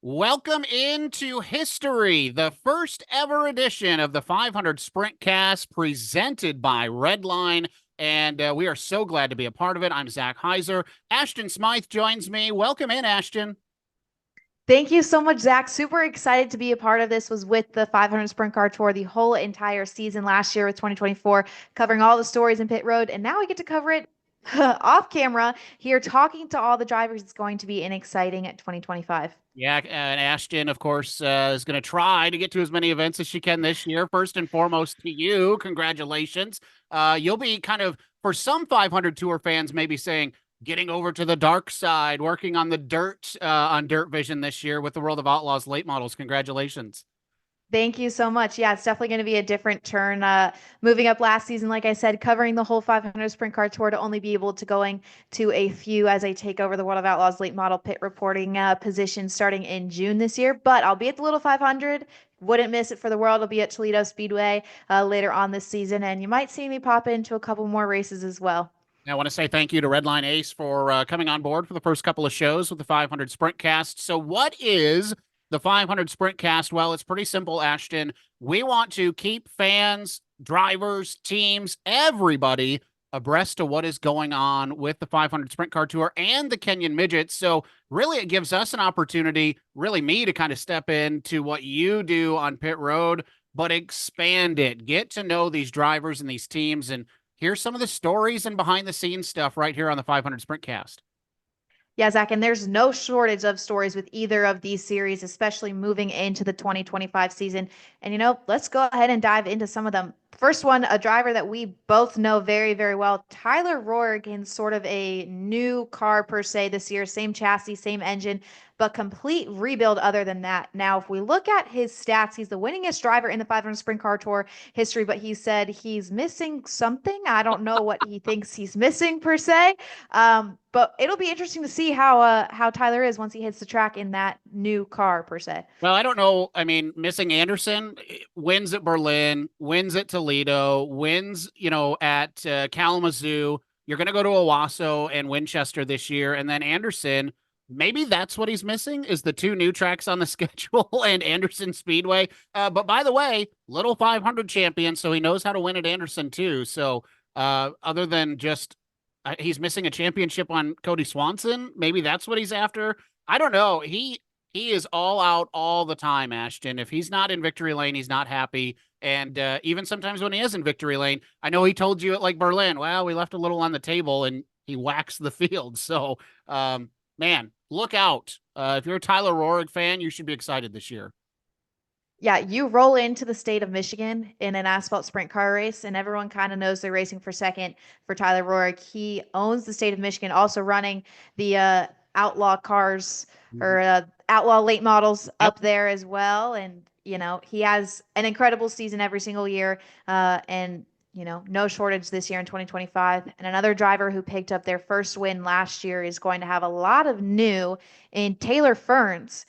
Welcome into history, the first ever edition of the 500 Sprintcast presented by Redline. And we are so glad to be a part of it. I'm Zach Heiser. Ashton Smyth joins me. Welcome in, Ashton. Thank you so much, Zach. Super excited to be a part of this. Was with the 500 Sprint Car Tour the whole entire season last year with 2024, covering all the stories in pit road. And now we get to cover it off camera here, talking to all the drivers. It's going to be an exciting 2025. Yeah, and Ashton, of course, is going to try to get to as many events as she can this year. First and foremost to you, congratulations. You'll be kind of, for some 500 Tour fans, maybe saying, getting over to the dark side, working on the dirt on Dirt Vision this year with the World of Outlaws late models. Congratulations. Thank you so much. Yeah, it's definitely going to be a different turn. Moving up last season, like I said, covering the whole 500 Sprint Car Tour to only be able to going to a few as I take over the World of Outlaws late model pit reporting position starting in June this year. But I'll be at the Little 500. Wouldn't miss it for the world. I'll be at Toledo Speedway later on this season, and you might see me pop into a couple more races as well. I want to say thank you to Redline Ace for coming on board for the first couple of shows with the 500 Sprintcast. So, what is the 500 Sprintcast? Well, it's pretty simple, Ashton. We want to keep fans, drivers, teams, everybody abreast of what is going on with the 500 Sprint Car Tour and the Kenyon Midget. So, really, it gives us an opportunity, really, me to kind of step into what you do on pit road, but expand it, get to know these drivers and these teams. And here's some of the stories and behind the scenes stuff right here on the 500 Sprintcast. Yeah, Zach, and there's no shortage of stories with either of these series, especially moving into the 2025 season. And, let's go ahead and dive into some of them. First one, a driver that we both know very, very well, Tyler Roark, in sort of a new car per se this year, same chassis, same engine, but complete rebuild other than that. Now, if we look at his stats, he's the winningest driver in the 500 Sprint Car Tour history, but he said he's missing something. I don't know what he thinks he's missing per se. But it'll be interesting to see how Tyler is once he hits the track in that new car per se. Well, I don't know. I mean, missing Anderson wins at Berlin, wins at Toledo, wins, at Kalamazoo. You're going to go to Owasso and Winchester this year. And then Anderson, maybe that's what he's missing is the two new tracks on the schedule and Anderson Speedway. But by the way, little 500 champion, so he knows how to win at Anderson too. So other than just he's missing a championship on Cody Swanson, maybe that's what he's after. I don't know. He is all out all the time, Ashton. If he's not in victory lane, he's not happy. And even sometimes when he is in victory lane, I know he told you at like Berlin, well, we left a little on the table and he waxed the field. So, man, look out. If you're a Tyler Roark fan, you should be excited this year. Yeah, you roll into the state of Michigan in an asphalt sprint car race, and everyone kind of knows they're racing for second for Tyler Roark. He owns the state of Michigan, also running the outlaw cars or outlaw late models Yep. up there as well. And, he has an incredible season every single year. And no shortage this year in 2025. And another driver who picked up their first win last year is going to have a lot of new in Taylor Ferns.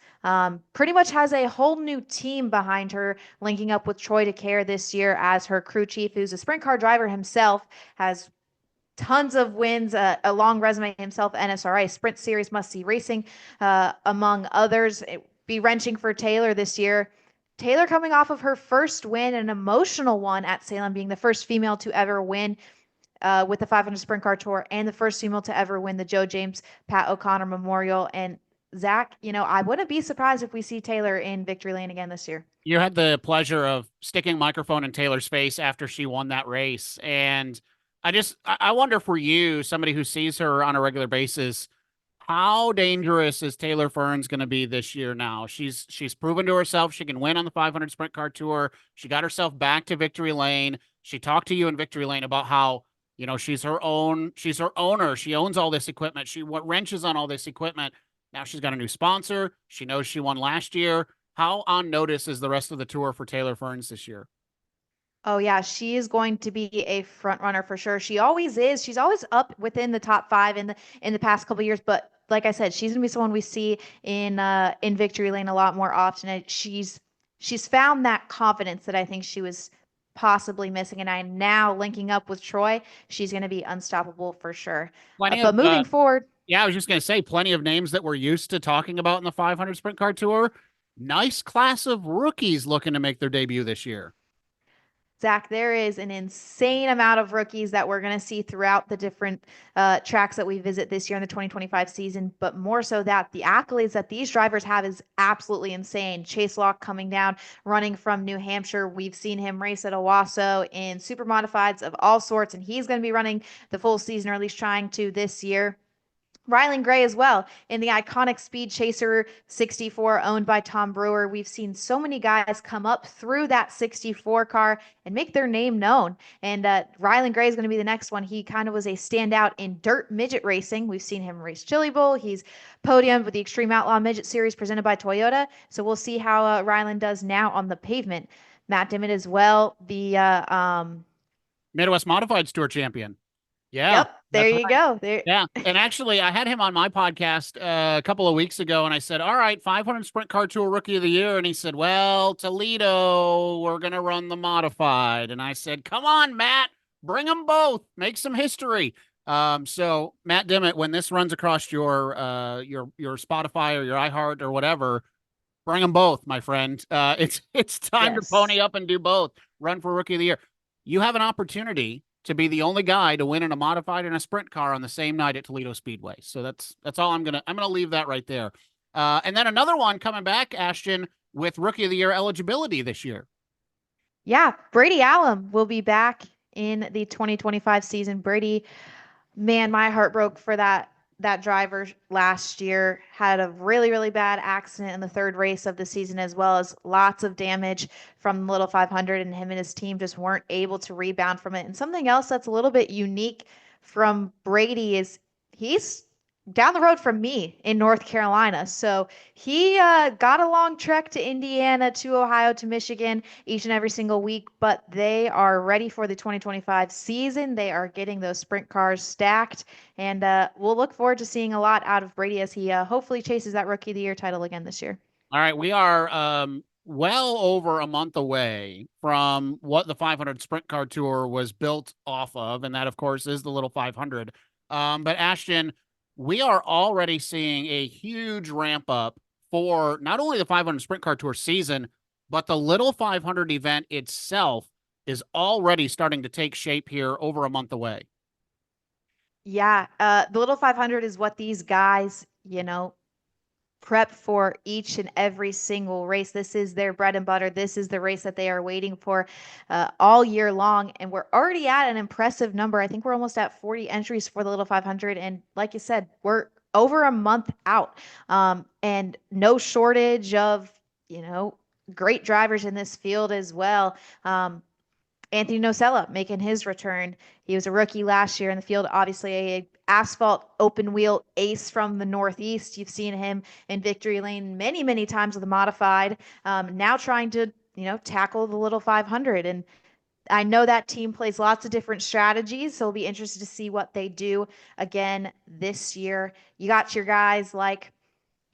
Pretty much has a whole new team behind her, linking up with Troy DeCare this year as her crew chief, who's a sprint car driver himself, has tons of wins, a long resume himself, NSRA, Sprint Series Must See Racing, among others. It be wrenching for Taylor this year. Taylor coming off of her first win, an emotional one at Salem, being the first female to ever win with the 500 Sprint Car Tour and the first female to ever win the Joe James Pat O'Connor Memorial. And Zach, I wouldn't be surprised if we see Taylor in victory lane again this year. You had the pleasure of sticking microphone in Taylor's face after she won that race. And I wonder for you, somebody who sees her on a regular basis, how dangerous is Taylor Ferns going to be this year now? She's proven to herself she can win on the 500 Sprint Car Tour. She got herself back to victory lane. She talked to you in victory lane about how, she's her owner. She owns all this equipment. She wrenches on all this equipment. Now she's got a new sponsor. She knows she won last year. How on notice is the rest of the tour for Taylor Ferns this year? Oh yeah, she is going to be a front runner for sure. She always is. She's always up within the top five in the past couple years. But like I said, she's gonna be someone we see in victory lane a lot more often. And she's found that confidence that I think she was possibly missing. And I now linking up with Troy, she's gonna be unstoppable for sure. Plenty But of moving forward. Yeah, I was just going to say plenty of names that we're used to talking about in the 500 Sprint Car Tour. Nice class of rookies looking to make their debut this year. Zach, there is an insane amount of rookies that we're going to see throughout the different tracks that we visit this year in the 2025 season, but more so that the accolades that these drivers have is absolutely insane. Chase Locke coming down, running from New Hampshire. We've seen him race at Owasso in super modifieds of all sorts, and he's going to be running the full season, or at least trying to this year. Rylan Gray as well in the iconic Speed Chaser 64 owned by Tom Brewer. We've seen so many guys come up through that 64 car and make their name known. And Rylan Gray is going to be the next one. He kind of was a standout in dirt midget racing. We've seen him race Chili Bowl. He's podiumed with the Extreme Outlaw Midget Series presented by Toyota. So we'll see how Rylan does now on the pavement. Matt Dimmitt as well, the Midwest Modified Tour champion. Yeah, yep, there that's you right. go. There. Yeah. And actually, I had him on my podcast a couple of weeks ago, and I said, all right, 500 Sprint Car Tour Rookie of the Year. And he said, well, Toledo, we're going to run the modified. And I said, come on, Matt, bring them both, make some history. So Matt Dimmitt, when this runs across your Spotify or your iHeart or whatever, bring them both, my friend. It's time to Yes. pony up and do both. Run for Rookie of the Year. You have an opportunity to be the only guy to win in a modified and a sprint car on the same night at Toledo Speedway. So that's all I'm gonna leave that right there. And then another one coming back, Ashton, with Rookie of the Year eligibility this year. Yeah, Brady Allen will be back in the 2025 season. Brady, man, my heart broke for that driver last year. Had a really bad accident in the third race of the season, as well as lots of damage from the Little 500, and him and his team just weren't able to rebound from it. And something else that's a little bit unique from Brady is he's down the road from me in North Carolina. So he got a long trek to Indiana, to Ohio, to Michigan each and every single week, but they are ready for the 2025 season. They are getting those sprint cars stacked, and we'll look forward to seeing a lot out of Brady as he hopefully chases that Rookie of the Year title again this year. All right, we are well over a month away from what the 500 Sprint Car Tour was built off of, and that, of course, is the Little 500. But Ashton, we are already seeing a huge ramp up for not only the 500 Sprint Car Tour season, but the Little 500 event itself is already starting to take shape here over a month away. Yeah, the Little 500 is what these guys, prep for each and every single race. This is their bread and butter. This is the race that they are waiting for all year long. And we're already at an impressive number. I think we're almost at 40 entries for the Little 500. And like you said, we're over a month out, and no shortage of, great drivers in this field as well. Anthony Nocella making his return. He was a rookie last year in the field, obviously a asphalt open wheel ace from the Northeast. You've seen him in victory lane many times with a modified. Now trying to, tackle the Little 500. And I know that team plays lots of different strategies, so we'll be interested to see what they do again this year. You got your guys like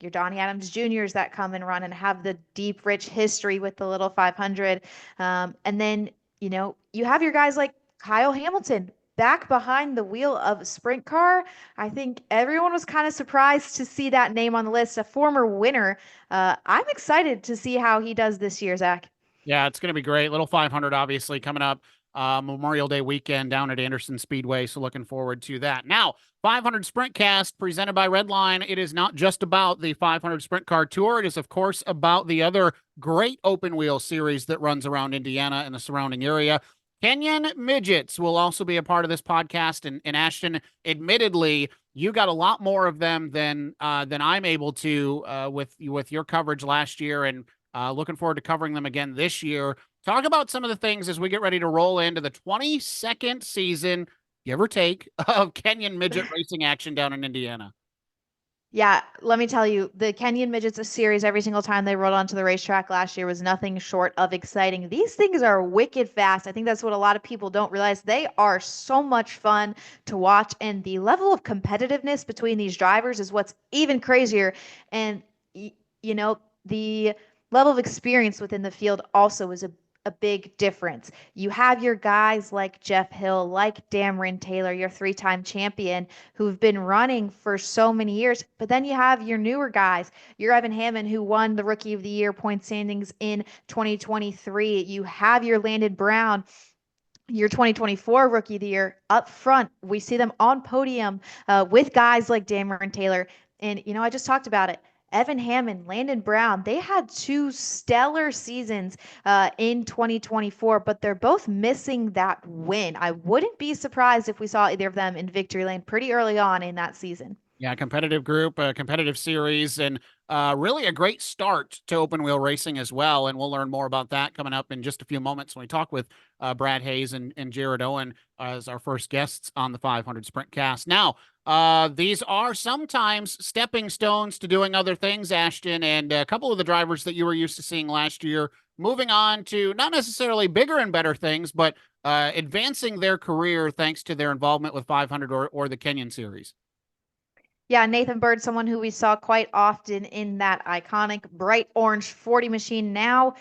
your Donnie Adams Juniors that come and run and have the deep, rich history with the Little 500. And then, you have your guys like Kyle Hamilton back behind the wheel of a sprint car. I think everyone was kind of surprised to see that name on the list, a former winner. I'm excited to see how he does this year, Zach. Yeah, it's going to be great. Little 500, obviously, coming up Memorial Day weekend down at Anderson Speedway. So looking forward to that. Now, 500 Sprintcast presented by Redline. It is not just about the 500 Sprint Car Tour. It is, of course, about the other great open wheel series that runs around Indiana and the surrounding area. Kenyon Midgets will also be a part of this podcast. And Ashton, admittedly, you got a lot more of them than I'm able to with your coverage last year, and looking forward to covering them again this year. Talk about some of the things as we get ready to roll into the 22nd season, give or take, of Kenyon Midget racing action down in Indiana. Yeah, let me tell you, the Kenyon Midgets a series every single time they rolled onto the racetrack last year was nothing short of exciting. These things are wicked fast. I think that's what a lot of people don't realize. They are so much fun to watch, and the level of competitiveness between these drivers is what's even crazier. And the level of experience within the field also is a big difference. You have your guys like Jeff Hill, like Dameron Taylor, your three-time champion, who've been running for so many years. But then you have your newer guys, your Evan Hammond, who won the Rookie of the Year point standings in 2023. You have your Landon Brown, your 2024 Rookie of the Year up front. We see them on podium with guys like Dameron Taylor. And, I just talked about it. Evan Hammond, Landon Brown, they had two stellar seasons in 2024, but they're both missing that win. I wouldn't be surprised if we saw either of them in victory lane pretty early on in that season. Yeah, competitive group, competitive series, and really a great start to open wheel racing as well. And we'll learn more about that coming up in just a few moments when we talk with Brad Hayes and Jared Owen as our first guests on the 500 Sprintcast. Now, these are sometimes stepping stones to doing other things, Ashton, and a couple of the drivers that you were used to seeing last year moving on to not necessarily bigger and better things, but advancing their career thanks to their involvement with 500 or the Kenyon series. Yeah, Nathan Bird, someone who we saw quite often in that iconic bright orange 40 machine, now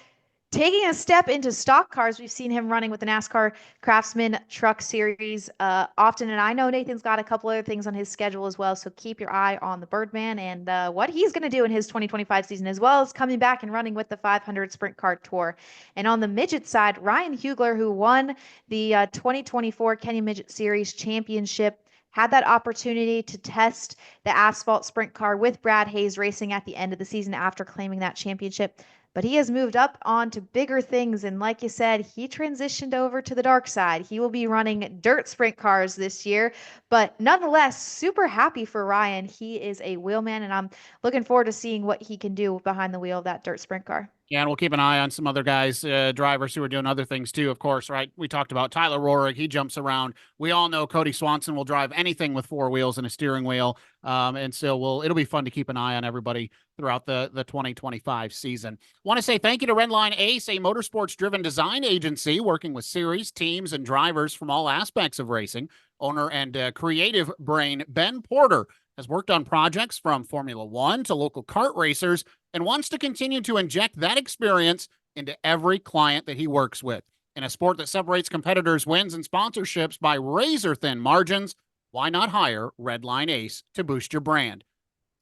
taking a step into stock cars. We've seen him running with the NASCAR Craftsman Truck Series often, and I know Nathan's got a couple other things on his schedule as well, so keep your eye on the Birdman and what he's going to do in his 2025 season, as well as coming back and running with the 500 Sprint Car Tour. And on the midget side, Ryan Hugler, who won the 2024 Kenyon Midget Series Championship, had that opportunity to test the asphalt sprint car with Brad Hayes racing at the end of the season after claiming that championship. But he has moved up on to bigger things. And like you said, he transitioned over to the dark side. He will be running dirt sprint cars this year. But nonetheless, super happy for Ryan. He is a wheelman, and I'm looking forward to seeing what he can do behind the wheel of that dirt sprint car. Yeah, and we'll keep an eye on some other guys, drivers who are doing other things too, of course, right? We talked about Tyler Rohrig. He jumps around. We all know Cody Swanson will drive anything with four wheels and a steering wheel. And so it'll be fun to keep an eye on everybody throughout the 2025 season. Want to say thank you to Redline Ace, a motorsports driven design agency working with series, teams, and drivers from all aspects of racing. Owner and creative brain Ben Porter has worked on projects from Formula One to local kart racers and wants to continue to inject that experience into every client that he works with. In a sport that separates competitors' wins and sponsorships by razor-thin margins, why not hire Redline Ace to boost your brand?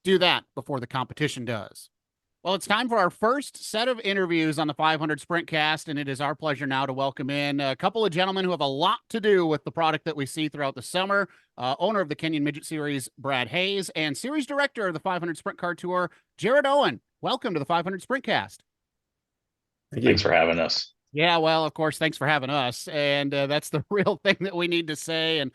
Do that before the competition does. Well, it's time for our first set of interviews on the 500 Sprintcast, and it is our pleasure now to welcome in a couple of gentlemen who have a lot to do with the product that we see throughout the summer. Owner of the Kenyon Midget Series, Brad Hayes, and Series Director of the 500 Sprint Car Tour, Jared Owen. Welcome to the 500 Sprintcast. Thanks for having us. Yeah, well, of course, thanks for having us. And that's the real thing that we need to say. And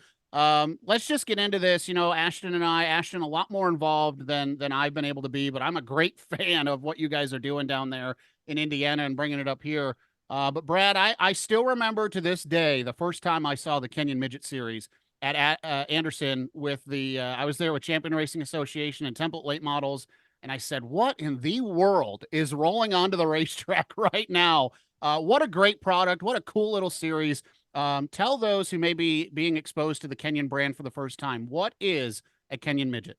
let's just get into this. Ashton a lot more involved than I've been able to be, but I'm a great fan of what you guys are doing down there in Indiana and bringing it up here. But Brad, I still remember to this day the first time I saw the Kenyon Midget Series at Anderson with I was there with Champion Racing Association and Template Late Models. And I said, what in the world is rolling onto the racetrack right now? What a great product. What a cool little series. Tell those who may be being exposed to the Kenyon brand for the first time, what is a Kenyon Midget?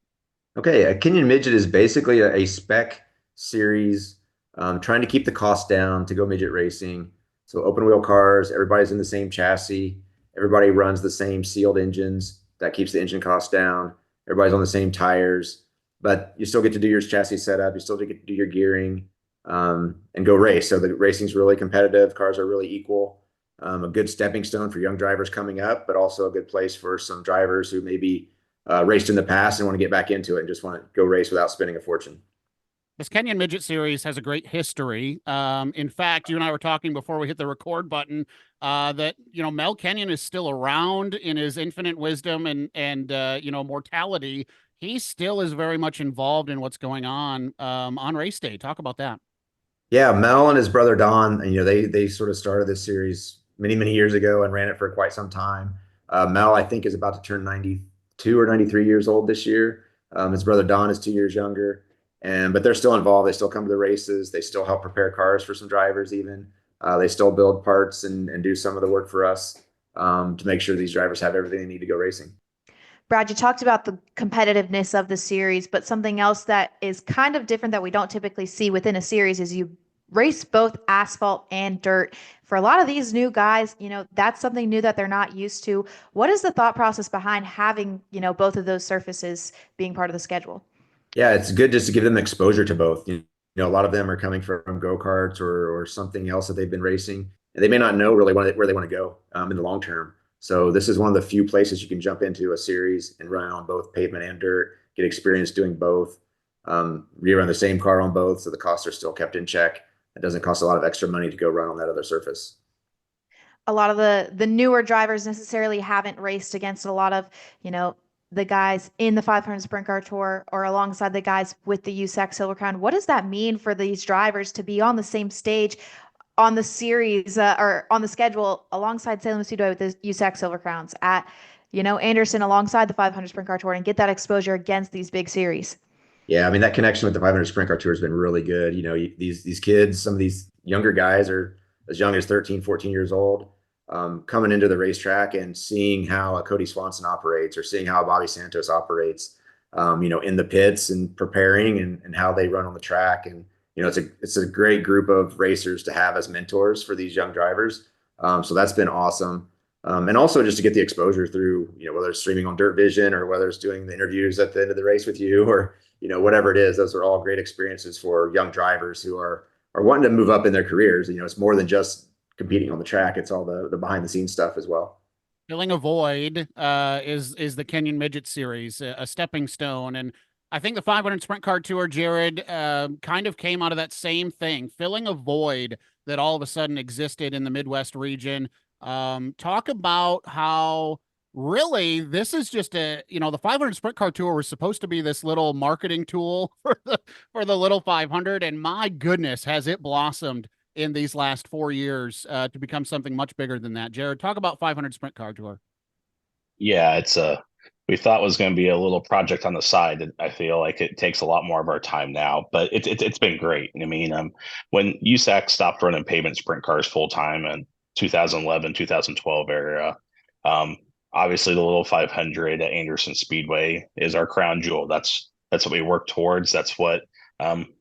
Okay, a Kenyon Midget is basically a spec series trying to keep the cost down to go midget racing. So open wheel cars, everybody's in the same chassis. Everybody runs the same sealed engines. That keeps the engine cost down. Everybody's on the same tires. But you still get to do your chassis setup. You still get to do your gearing and go race. So the racing's really competitive. Cars are really equal. A good stepping stone for young drivers coming up, but also a good place for some drivers who maybe raced in the past and want to get back into it and just want to go race without spending a fortune. This Kenyon Midget Series has a great history. In fact, you and I were talking before we hit the record button that, Mel Kenyon is still around in his infinite wisdom and mortality. He still is very much involved in what's going on race day. Talk about that. Yeah, Mel and his brother Don, they sort of started this series many years ago and ran it for quite some time. Mel, I think, is about to turn 92 or 93 years old this year. His brother Don is 2 years younger, but they're still involved. They still come to the races. They still help prepare cars for some drivers even. They still build parts and do some of the work for us to make sure these drivers have everything they need to go racing. Brad, you talked about the competitiveness of the series, but something else that is kind of different that we don't typically see within a series is you race both asphalt and dirt. For a lot of these new guys, that's something new that they're not used to. What is the thought process behind having, both of those surfaces being part of the schedule? Yeah, it's good just to give them exposure to both. A lot of them are coming from go-karts or something else that they've been racing, and they may not know really where they want to go in the long term. So this is one of the few places you can jump into a series and run on both pavement and dirt, get experience doing both. You run the same car on both, so the costs are still kept in check. It doesn't cost a lot of extra money to go run on that other surface. A lot of the newer drivers necessarily haven't raced against a lot of, the guys in the 500 Sprint Car Tour or alongside the guys with the USAC Silver Crown. What does that mean for these drivers to be on the same stage on the series or on the schedule alongside Salem Speedway with the USAC Silver Crowns at, Anderson alongside the 500 Sprint Car Tour and get that exposure against these big series? Yeah, I mean that connection with the 500 Sprint Car Tour has been really good. These kids, some of these younger guys are as young as 13, 14 years old, coming into the racetrack and seeing how a Cody Swanson operates or seeing how Bobby Santos operates, in the pits and preparing and how they run on the track. And it's a great group of racers to have as mentors for these young drivers. So that's been awesome. And also just to get the exposure through, whether it's streaming on Dirt Vision or whether it's doing the interviews at the end of the race with you or whatever it is. Those are all great experiences for young drivers who are wanting to move up in their careers. It's more than just competing on the track. It's all the behind the scenes stuff as well. Filling a void is the Kenyon Midget series, a stepping stone. And I think the 500 Sprint Car Tour, Jared, kind of came out of that same thing, filling a void that all of a sudden existed in the Midwest region. Talk about how really this is just the 500 Sprint Car Tour was supposed to be this little marketing tool for the little 500, and my goodness, has it blossomed in these last 4 years to become something much bigger than that. Jared, talk about 500 Sprint Car Tour. Yeah, we thought it was going to be a little project on the side. I feel like it takes a lot more of our time now, but it's been great. I mean, when USAC stopped running pavement sprint cars full time in 2011, 2012 area, obviously the little 500 at Anderson Speedway is our crown jewel. That's what we work towards. That's what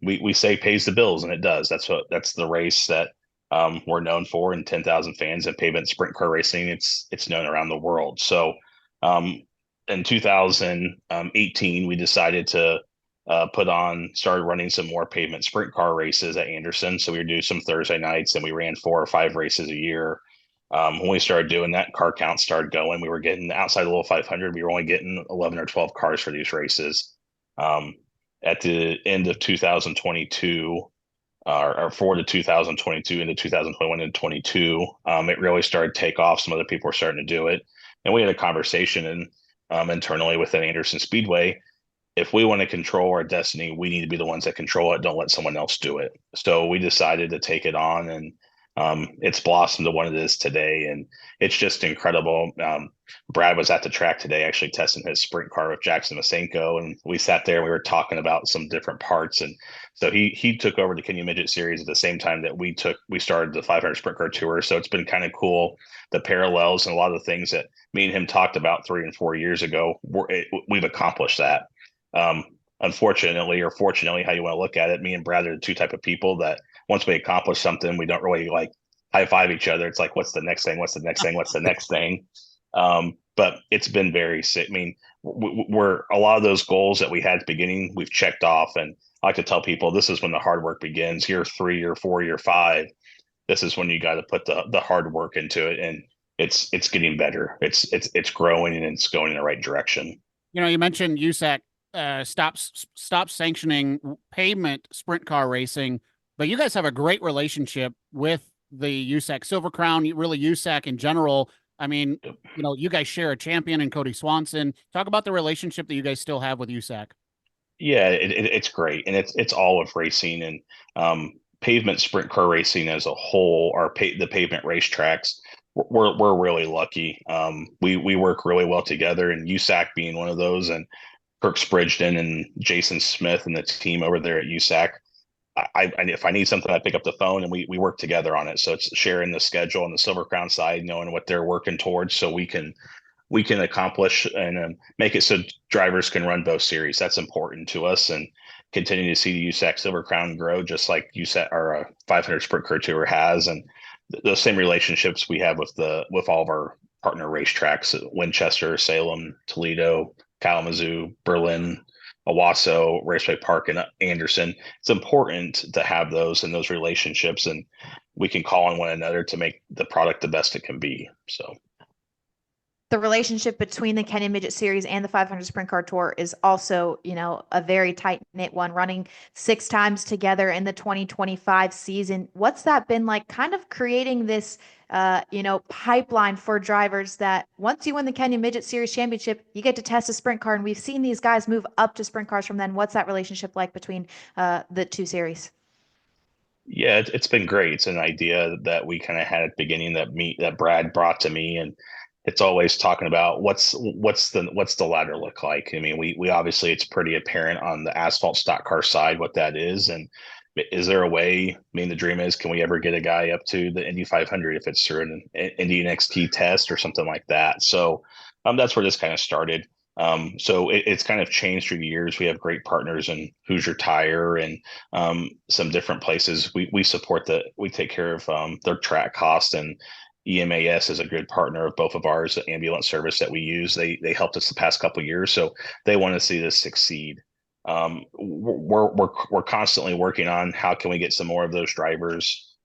we say pays the bills, and it does. That's the race that we're known for, and 10,000 fans in pavement sprint car racing. It's known around the world. So in 2018, we decided to started running some more pavement sprint car races at Anderson. So we would do some Thursday nights, and we ran 4 or 5 races a year. When we started doing that, car count started going. We were getting outside the little 500. We were only getting 11 or 12 cars for these races. At the end of 2022, or for the 2022 into 2021 and 22, it really started to take off. Some other people were starting to do it. And we had a conversation internally within Anderson Speedway. If we want to control our destiny, we need to be the ones that control it. Don't let someone else do it. So we decided to take it on, and it's blossomed to what it is today. And it's just incredible. Brad was at the track today, actually testing his sprint car with Jackson Masenko, and we sat there and we were talking about some different parts. And so he took over the Kenyon Midget series at the same time that we started the 500 Sprint Car Tour. So it's been kind of cool, the parallels and a lot of the things that me and him talked about 3 and 4 years ago. We've accomplished that. Unfortunately, or fortunately, how you want to look at it, me and Brad are the two type of people that once we accomplish something, we don't really like high five each other. It's like, what's the next thing? What's the next thing? What's the next thing? But it's been very sick. I mean, we're a lot of those goals that we had at the beginning, we've checked off. And I like to tell people, this is when the hard work begins. Year 3, year 4, year 5. This is when you got to put the hard work into it, and it's getting better. It's growing, and it's going in the right direction. You mentioned USAC stops sanctioning pavement sprint car racing, but you guys have a great relationship with the USAC Silver Crown, really USAC in general. I mean, you guys share a champion in Cody Swanson. Talk about the relationship that you guys still have with USAC. Yeah, it's great, and it's all of racing, and pavement sprint car racing as a whole, the pavement racetracks. We're really lucky. We work really well together, and USAC being one of those, and Kirk Spridgeton and Jason Smyth and the team over there at USAC. If I need something, I pick up the phone and we work together on it. So it's sharing the schedule on the Silver Crown side, knowing what they're working towards, so we can we can accomplish and make it so drivers can run both series. That's important to us, and continue to see the USAC Silver Crown grow, just like USAC our 500 Sprint Car Tour has, and those same relationships we have with all of our partner racetracks: Winchester, Salem, Toledo, Kalamazoo, Berlin, Owasso, Raceway Park, and Anderson. It's important to have those and those relationships, and we can call on one another to make the product the best it can be. So the relationship between the Kenyon Midget Series and the 500 Sprint Car Tour is also, a very tight knit one, running 6 times together in the 2025 season. What's that been like, kind of creating this, pipeline for drivers that once you win the Kenyon Midget Series championship, you get to test a sprint car, and we've seen these guys move up to sprint cars from then. What's that relationship like between the two series? yeah, it's been great. It's an idea that we kind of had at the beginning that Brad brought to me, and it's always talking about what's the ladder look like. I mean, we obviously, it's pretty apparent on the asphalt stock car side what that is, and is there a way? I mean, the dream is, can we ever get a guy up to the Indy 500 if it's through an Indy NXT test or something like that? So that's where this kind of started. So it's kind of changed through the years. We have great partners in Hoosier Tire and some different places. We take care of their track cost, and EMAS is a good partner of both of ours. The ambulance service that we use, they helped us the past couple of years, so they want to see this succeed. We're constantly working on how can we get some more of those drivers.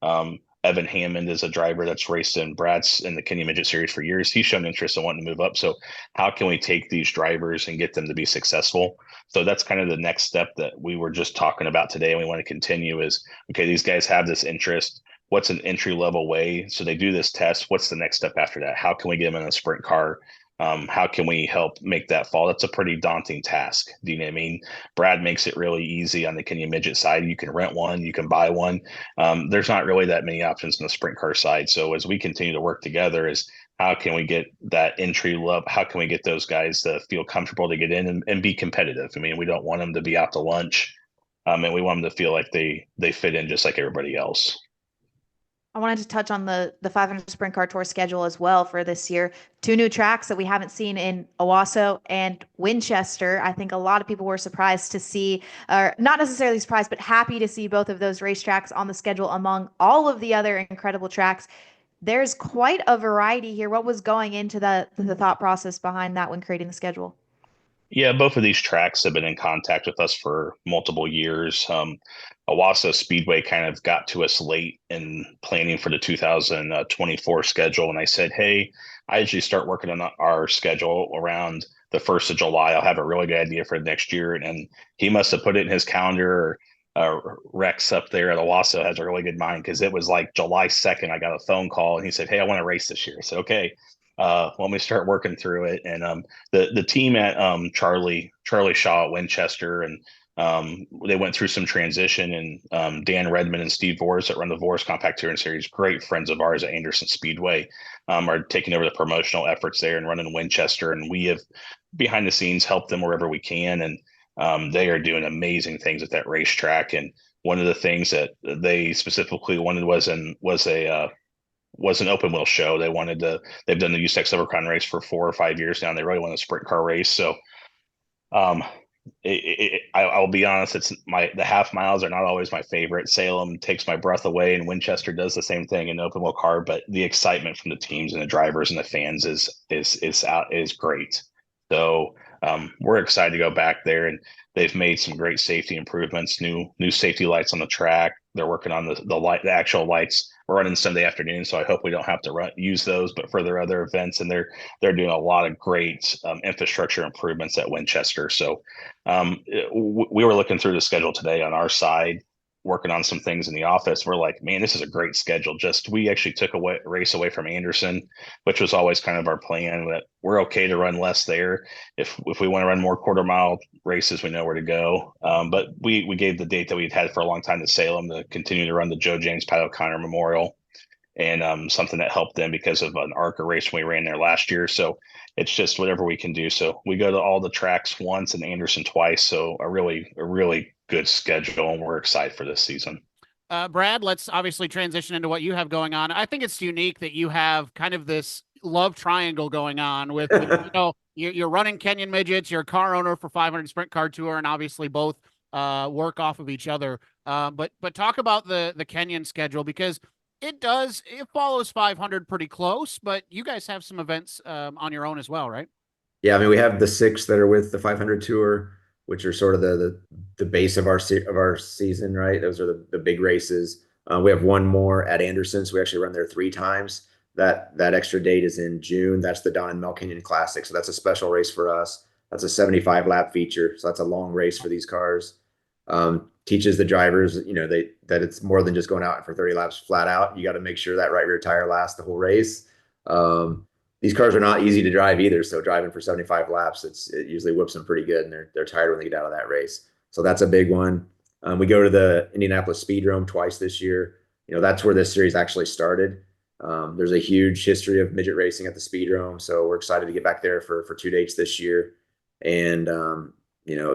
Evan Hammond is a driver that's raced in Brad's in the Kenyon Midget Series for years. He's shown interest in wanting to move up. So how can we take these drivers and get them to be successful? So that's kind of the next step that we were just talking about today, and we want to continue is, okay, these guys have this interest. What's an entry level way? So they do this test. What's the next step after that? How can we get them in a sprint car? How can we help make that fall? That's a pretty daunting task. Do you know what I mean? Brad makes it really easy on the Kenyon Midget side. You can rent one, you can buy one. There's not really that many options on the sprint car side. So as we continue to work together, is how can we get that entry level? How can we get those guys to feel comfortable to get in and be competitive? I mean, we don't want them to be out to lunch, and we want them to feel like they fit in just like everybody else. I wanted to touch on the 500 Sprint Car Tour schedule as well for this year. 2 new tracks that we haven't seen in Owasso and Winchester. I think a lot of people were surprised to see, or not necessarily surprised, but happy to see both of those racetracks on the schedule among all of the other incredible tracks. There's quite a variety here. What was going into the thought process behind that when creating the schedule? Yeah, both of these tracks have been in contact with us for multiple years. Owasso Speedway kind of got to us late in planning for the 2024 schedule. And I said, hey, I usually start working on our schedule around the 1st of July. I'll have a really good idea for next year. And he must have put it in his calendar. Rex up there at Owasso has a really good mind, because it was like July 2nd. I got a phone call and he said, hey, I want to race this year. I said, okay. Let me start working through it. And the team at Charlie Shaw at Winchester, and they went through some transition, and Dan Redmond and Steve Vors that run the Vors Compact Touring Series, great friends of ours at Anderson Speedway, are taking over the promotional efforts there and running Winchester. And we have behind the scenes helped them wherever we can. And they are doing amazing things at that racetrack. And one of the things that they specifically wanted was an open wheel show. They've done the USAC Silver Crown race for 4 or 5 years now, and they really want a sprint car race. So I'll be honest, the half miles are not always my favorite. Salem takes my breath away, and Winchester does the same thing in open wheel car, but the excitement from the teams and the drivers and the fans is great. So we're excited to go back there, and they've made some great safety improvements, new safety lights on the track. They're working on the actual lights. We're running Sunday afternoon, so I hope we don't have to use those, but for their other events. And they're doing a lot of great infrastructure improvements at Winchester. So we were looking through the schedule today on our side, working on some things in the office. We're like, man, this is a great schedule. We actually took a race away from Anderson, which was always kind of our plan, that we're okay to run less there. If we want to run more quarter-mile races, we know where to go. But we gave the date that we'd had for a long time to Salem to continue to run the Joe James Pat O'Connor Memorial, and something that helped them because of an ARCA race when we ran there last year. So it's just whatever we can do. So we go to all the tracks once and Anderson twice. So a really good schedule, and we're excited for this season. Brad, let's obviously transition into what you have going on. I think it's unique that you have kind of this love triangle going on with you're running Kenyon Midgets, you're a car owner for 500 Sprint Car Tour, and obviously both work off of each other. But talk about the Kenyon schedule, because it follows 500 pretty close, but you guys have some events on your own as well, right? Yeah, I mean, we have the six that are with the 500 tour, which are sort of the base of our season, right? Those are the big races. We have one more at Anderson, so we actually run there 3 times. That extra date is in June. That's the Don and Mel Kenyon Classic, so that's a special race for us. That's a 75 lap feature, so that's a long race for these cars. Teaches the drivers, that it's more than just going out for 30 laps flat out. You got to make sure that right rear tire lasts the whole race. These cars are not easy to drive either. So driving for 75 laps, it usually whips them pretty good, and they're tired when they get out of that race. So that's a big one. We go to the Indianapolis Speedrome twice this year. That's where this series actually started. There's a huge history of midget racing at the Speedrome, so we're excited to get back there for 2 dates this year. And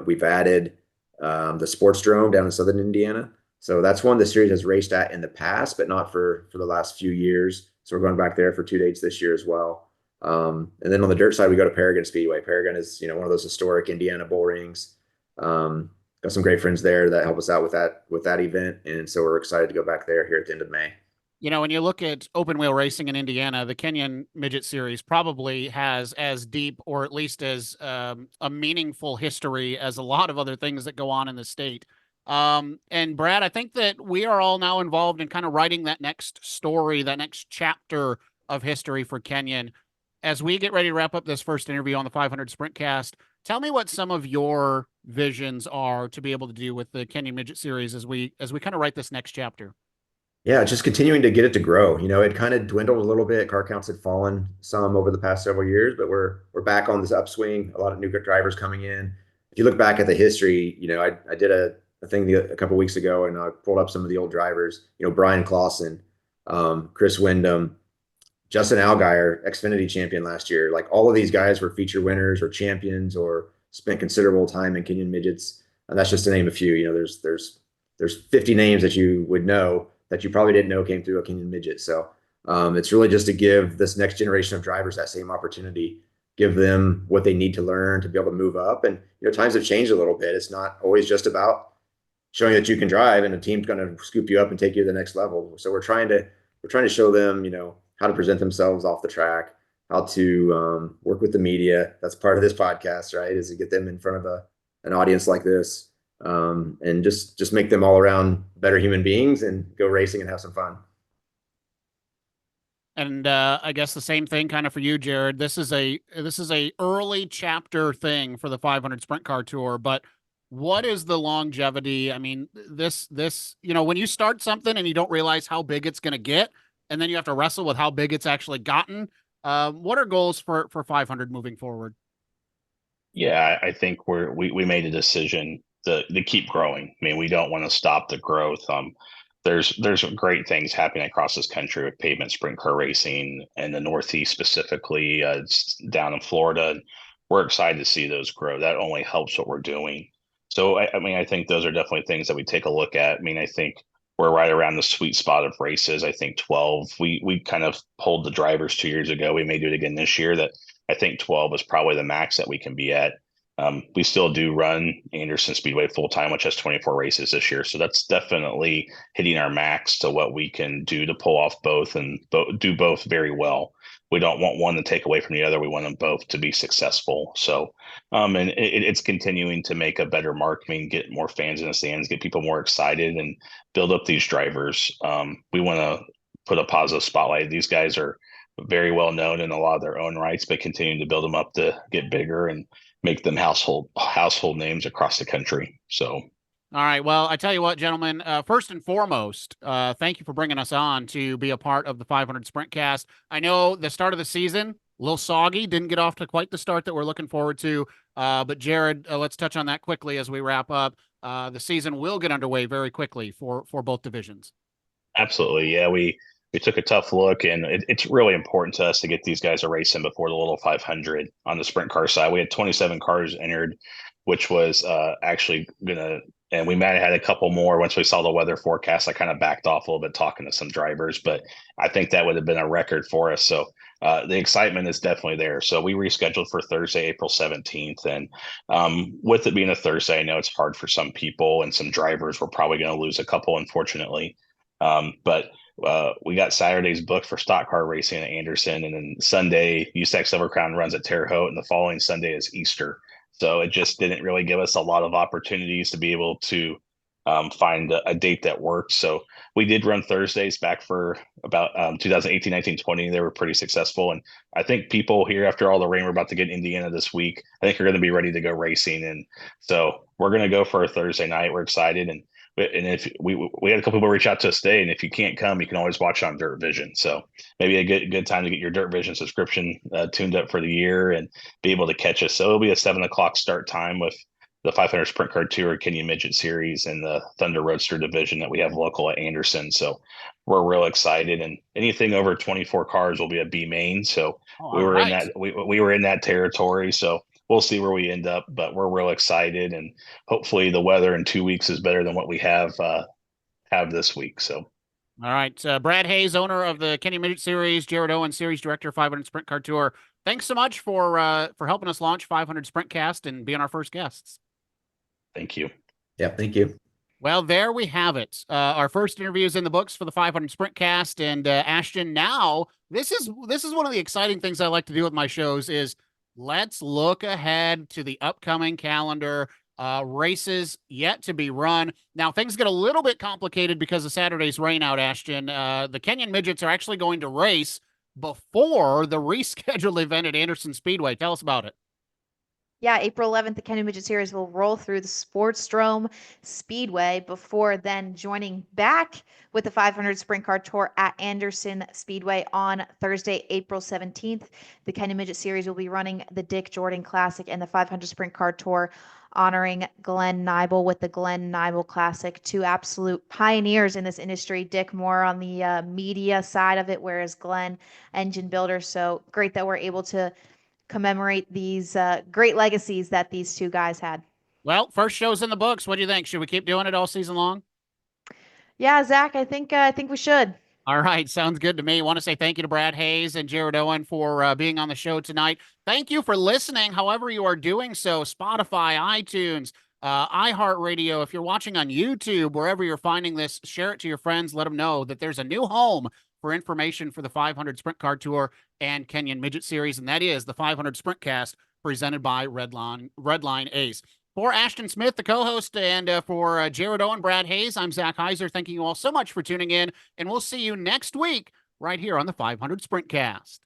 we've added the Sports Drome down in Southern Indiana. So that's one the series has raced at in the past, but not for the last few years. So we're going back there for 2 dates this year as well. And then on the dirt side, we go to Paragon Speedway. Paragon is, one of those historic Indiana bull rings. Got some great friends there that help us out with that event. And so we're excited to go back there here at the end of May. When you look at open wheel racing in Indiana, the Kenyon Midget Series probably has as deep, or at least as a meaningful history as a lot of other things that go on in the state. And Brad, I think that we are all now involved in kind of writing that next story, that next chapter of history for Kenyon. As we get ready to wrap up this first interview on the 500 Sprintcast, tell me what some of your visions are to be able to do with the Kenyon Midget Series as we kind of write this next chapter. Yeah, just continuing to get it to grow. It kind of dwindled a little bit. Car counts had fallen some over the past several years, but we're back on this upswing. A lot of new drivers coming in. If you look back at the history, I did a thing a couple of weeks ago, and I pulled up some of the old drivers. Brian Clausen, Chris Wyndham, Justin Allgaier, Xfinity champion last year. Like, all of these guys were feature winners or champions or spent considerable time in Kenyon Midgets. And that's just to name a few. There's 50 names that you would know that you probably didn't know came through a Kenyon Midget. So it's really just to give this next generation of drivers that same opportunity, give them what they need to learn to be able to move up. And times have changed a little bit. It's not always just about showing that you can drive and a team's going to scoop you up and take you to the next level. So we're trying to show them, how to present themselves off the track, how to work with the media. That's part of this podcast, right? Is to get them in front of an audience like this, and just make them all around better human beings and go racing and have some fun. And I guess the same thing kind of for you, Jared. This is a early chapter thing for the 500 Sprint Car Tour, but what is the longevity? I mean, this when you start something and you don't realize how big it's going to get, and then you have to wrestle with how big it's actually gotten. What are goals for 500 moving forward? Yeah, I think we made a decision to keep growing. I mean, we don't want to stop the growth. There's great things happening across this country with pavement sprint car racing in the Northeast specifically, down in Florida. We're excited to see those grow. That only helps what we're doing. So I think those are definitely things that we take a look at. I mean, I think we're right around the sweet spot of races. I think 12. We kind of pulled the drivers 2 years ago. We may do it again this year. That I think 12 is probably the max that we can be at. We still do run Anderson Speedway full time, which has 24 races this year. So that's definitely hitting our max to what we can do to pull off both and do both very well. We don't want one to take away from the other. We want them both to be successful. So, and it's continuing to make a better mark. I mean, get more fans in the stands, get people more excited, and build up these drivers. We want to put a positive spotlight. These guys are very well known in a lot of their own rights, but continuing to build them up to get bigger and make them household names across the country. So. All right. Well, I tell you what, gentlemen, first and foremost, thank you for bringing us on to be a part of the 500 Sprintcast. I know the start of the season, a little soggy, didn't get off to quite the start that we're looking forward to. But Jared, let's touch on that quickly as we wrap up. The season will get underway very quickly for both divisions. Absolutely. Yeah, we took a tough look, and it's really important to us to get these guys a race in before the little 500 on the sprint car side. We had 27 cars entered, which was actually going to And we might have had a couple more once we saw the weather forecast. I kind of backed off a little bit talking to some drivers, but I think that would have been a record for us. So the excitement is definitely there. So we rescheduled for Thursday, April 17th. And with it being a Thursday, I know it's hard for some people and some drivers. We're probably going to lose a couple, unfortunately. But we got Saturday's booked for stock car racing at Anderson. And then Sunday, USAC Silver Crown runs at Terre Haute. And the following Sunday is Easter. So it just didn't really give us a lot of opportunities to be able to find a date that worked. So we did run Thursdays back for about 2018, 19, 20. They were pretty successful. And I think people here, after all the rain, we're about to get in Indiana this week, I think are going to be ready to go racing. And so we're going to go for a Thursday night. We're excited. And if we had a couple people reach out to us today, and if you can't come, you can always watch on Dirt Vision. So maybe a good time to get your Dirt Vision subscription tuned up for the year and be able to catch us. So it'll be a 7 o'clock start time with the 500 Sprint Car Tour, Kenyon Midget Series, and the Thunder Roadster division that we have local at Anderson. So we're real excited, and anything over 24 cars will be a B main. So we were in that we were in that territory. So we'll see where we end up, but we're real excited, and hopefully the weather in 2 weeks is better than what we have this week. So. All right. Brad Hayes, owner of the Kenyon Midget Series, Jared Owen, Series Director, 500 Sprint Car Tour. Thanks so much for helping us launch 500 Sprintcast and being our first guests. Thank you. Yeah, thank you. Well, there we have it. Our first interview is in the books for the 500 Sprintcast, and Ashton. Now, this is one of the exciting things I like to do with my shows is let's look ahead to the upcoming calendar. Races yet to be run. Now things get a little bit complicated because of Saturday's rain out, Ashton. The Kenyon Midgets are actually going to race before the rescheduled event at Anderson Speedway. Tell us about it. Yeah, April 11th, the Kenyon Midget Series will roll through the Sportstrome Speedway before then joining back with the 500 Sprint Car Tour at Anderson Speedway on Thursday, April 17th. The Kenyon Midget Series will be running the Dick Jordan Classic and the 500 Sprint Car Tour, honoring Glenn Nibel with the Glenn Nibel Classic. Two absolute pioneers in this industry. Dick more on the media side of it, whereas Glenn, engine builder. So great that we're able to commemorate these great legacies that these two guys had. Well, first show's in the books. What do you think? Should we keep doing it all season long? Yeah, Zach, I think we should. All right, sounds good to me. I want to say thank you to Brad Hayes and Jared Owen for being on the show tonight. Thank you for listening, however you are doing so. Spotify, iTunes, iHeartRadio. If you're watching on YouTube, wherever you're finding this, share it to your friends. Let them know that there's a new home for information for the 500 Sprint Car Tour and Kenyon Midget Series, and that is the 500 Sprintcast presented by Redline Ace. For Ashton Smyth, the co-host, and for Jared Owen, Brad Hayes, I'm Zach Heiser. Thanking you all so much for tuning in, and we'll see you next week right here on the 500 Sprintcast.